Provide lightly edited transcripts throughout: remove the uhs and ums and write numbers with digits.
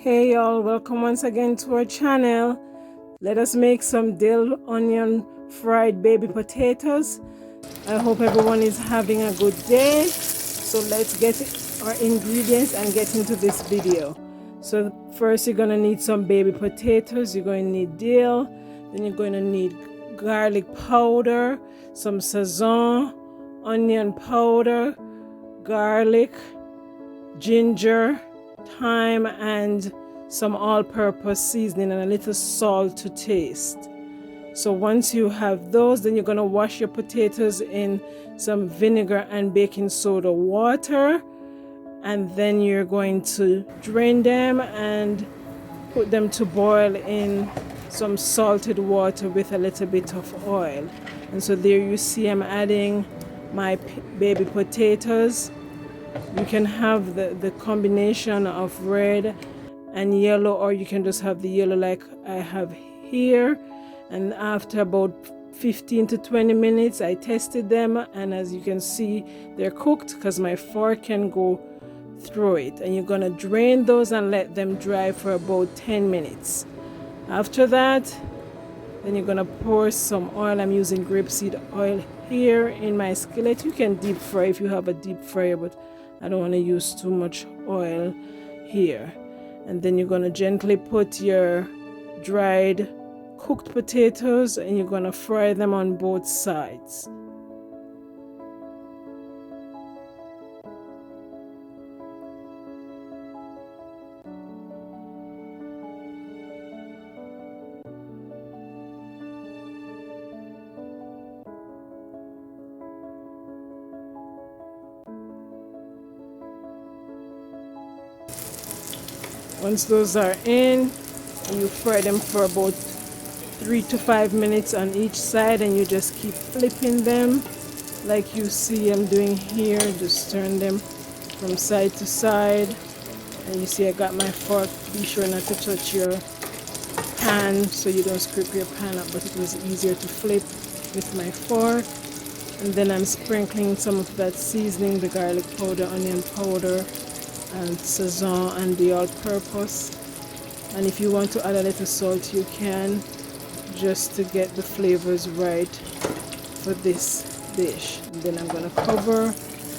Hey y'all, welcome once again to our channel. Let us make some dill onion fried baby potatoes. I hope everyone is having a good day. So let's get our ingredients and get into this video. So first you're going to need some baby potatoes. You're going to need dill. Then you're going to need garlic powder, some sazon, onion powder, garlic, ginger, thyme, and some all-purpose seasoning and a little salt to taste. So once you have those, then you're going to wash your potatoes in some vinegar and baking soda water, and then you're going to drain them and put them to boil in some salted water with a little bit of oil. And so there you see I'm adding my baby potatoes. You can have the combination of red and yellow, or you can just have the yellow like I have here. And after about 15 to 20 minutes I tested them, and as you can see they're cooked because my fork can go through it. And you're going to drain those and let them dry for about 10 minutes. After that, then you're going to pour some oil. I'm using grapeseed oil here in my skillet. You can deep fry if you have a deep fryer, but I don't want to use too much oil here. And then you're going to gently put your dried cooked potatoes and you're going to fry them on both sides. Once those are in, you fry them for about 3 to 5 minutes on each side, and you just keep flipping them like you see I'm doing here. Just turn them from side to side. And you see I got my fork. Be sure not to touch your pan so you don't scrape your pan up, but it was easier to flip with my fork. And then I'm sprinkling some of that seasoning, the garlic powder, onion powder, and sazon, and the all-purpose. And if you want to add a little salt, you can, just to get the flavors right for this dish. And then I'm going to cover.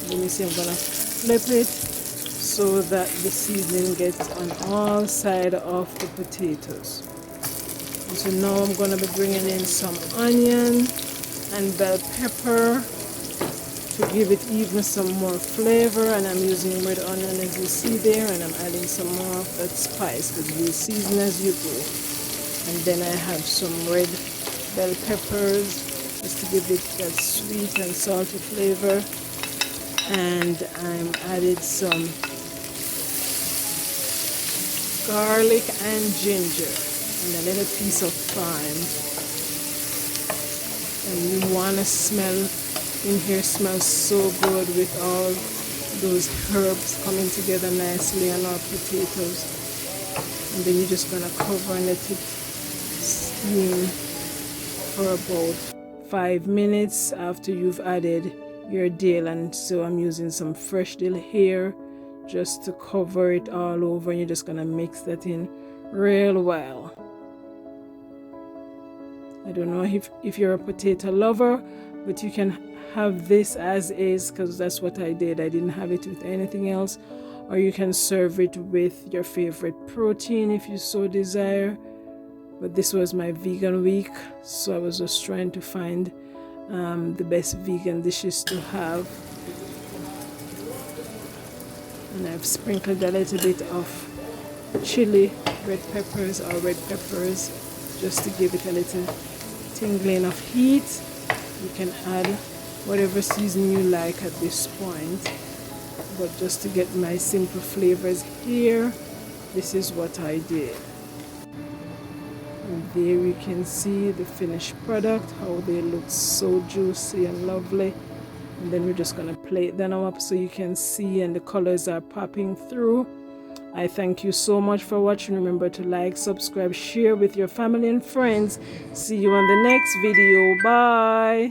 Then you see I'm going to flip it so that the seasoning gets on all sides of the potatoes. And so now I'm going to be bringing in some onion and bell pepper to give it even some more flavor. And I'm using red onion as you see there, and I'm adding some more of that spice because you season as you go. And then I have some red bell peppers just to give it that sweet and salty flavor. And I'm added some garlic and ginger and a little piece of thyme. And you want to smell in here, smells so good with all those herbs coming together nicely on our potatoes. And then you're just going to cover and let it steam for about 5 minutes after you've added your dill. And so I'm using some fresh dill here just to cover it all over, and you're just going to mix that in real well. I don't know if you're a potato lover, but you can have this as is, because that's what I did. I didn't have it with anything else. Or you can serve it with your favorite protein if you so desire. But this was my vegan week, so I was just trying to find the best vegan dishes to have. And I've sprinkled a little bit of chili, red peppers, just to give it a little tingling of heat. You can add whatever seasoning you like at this point, but just to get my simple flavors here, this is what I did. And there you can see the finished product, how they look so juicy and lovely. And then we're just going to plate them up so you can see, and the colors are popping through. I thank you so much for watching. Remember to like, subscribe, share with your family and friends. See you on the next video. Bye.